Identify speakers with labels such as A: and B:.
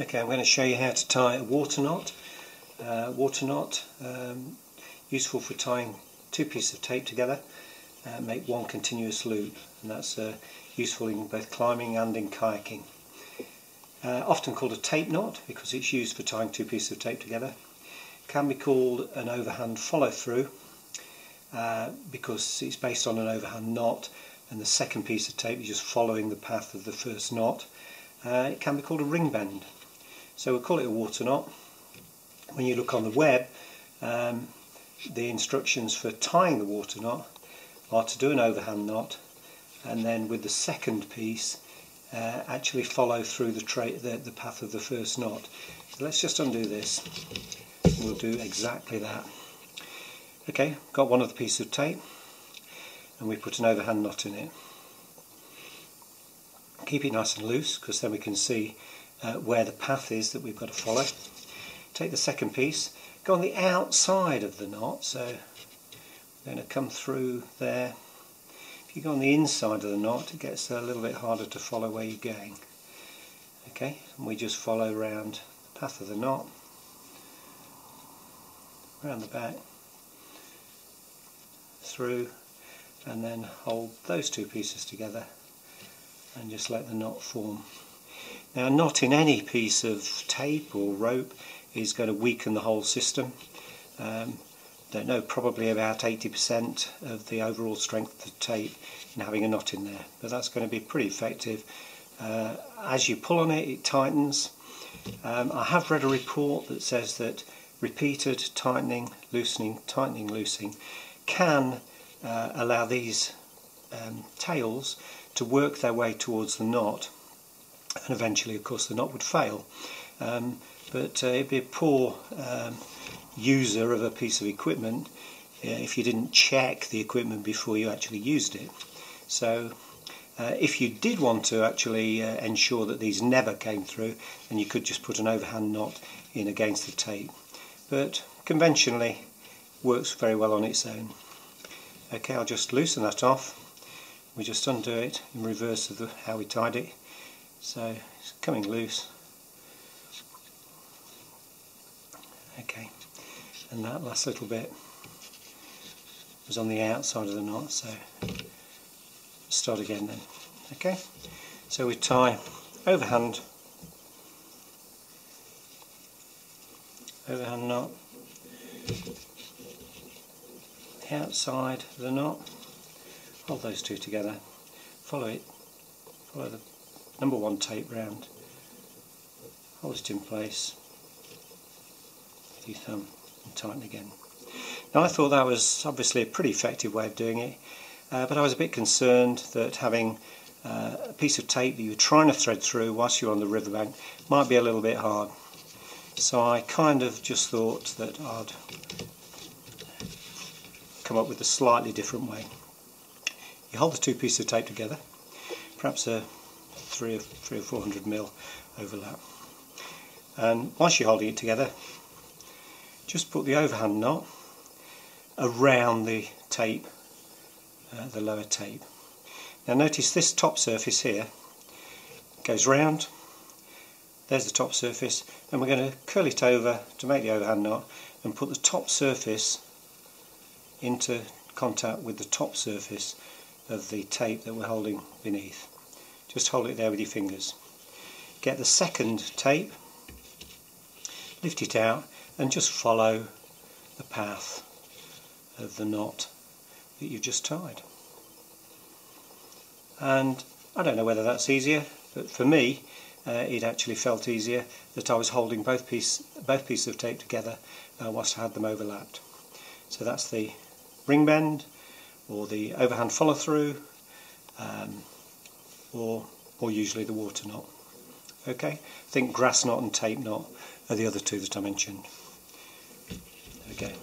A: Okay, I'm going to show you how to tie a water knot. Useful for tying two pieces of tape together, make one continuous loop, and that's useful in both climbing and in kayaking. Often called a tape knot because it's used for tying two pieces of tape together. Can be called an overhand follow through because it's based on an overhand knot and the second piece of tape is just following the path of the first knot. It can be called a ring bend. So we'll call it a water knot. When you look on the web, the instructions for tying the water knot are to do an overhand knot and then with the second piece actually follow through the path of the first knot. So let's just undo this and we'll do exactly that. Okay, got one of the pieces of tape and we put an overhand knot in it. Keep it nice and loose because then we can see where the path is that we've got to follow. Take the second piece, go on the outside of the knot, so we're going to come through there. If you go on the inside of the knot, it gets a little bit harder to follow where you're going. Okay, and we just follow around the path of the knot, around the back, through, and then hold those two pieces together and just let the knot form. Now, a knot in any piece of tape or rope is going to weaken the whole system. Don't know, probably about 80% of the overall strength of the tape in having a knot in there, but that's going to be pretty effective. As you pull on it, it tightens. I have read a report that says that repeated tightening, loosening, tightening, loosening can allow these tails to work their way towards the knot, and eventually of course the knot would fail. But it'd be a poor user of a piece of equipment if you didn't check the equipment before you actually used it. So if you did want to actually ensure that these never came through, then you could just put an overhand knot in against the tape. But conventionally works very well on its own. Okay, I'll just loosen that off. We just undo it in reverse of how we tied it. So it's coming loose. Okay, and that last little bit was on the outside of the knot, so start again then. Okay, so we tie overhand knot, the outside of the knot, hold those two together, follow the number one tape round, hold it in place with your thumb and tighten again. Now I thought that was obviously a pretty effective way of doing it, but I was a bit concerned that having a piece of tape that you're trying to thread through whilst you're on the riverbank might be a little bit hard. So I kind of just thought that I'd come up with a slightly different way. You hold the two pieces of tape together, perhaps a 300 or 400 mil overlap, and whilst you're holding it together, just put the overhand knot around the tape, the lower tape. Now notice this top surface here goes round, there's the top surface, and we're going to curl it over to make the overhand knot and put the top surface into contact with the top surface of the tape that we're holding beneath. Just hold it there with your fingers. Get the second tape, lift it out and just follow the path of the knot that you've just tied. And I don't know whether that's easier, but for me it actually felt easier that I was holding both pieces of tape together whilst I had them overlapped. So that's the ring bend, or the overhand follow through, or usually the water knot. Okay, I think grass knot and tape knot are the other two that I mentioned. Okay.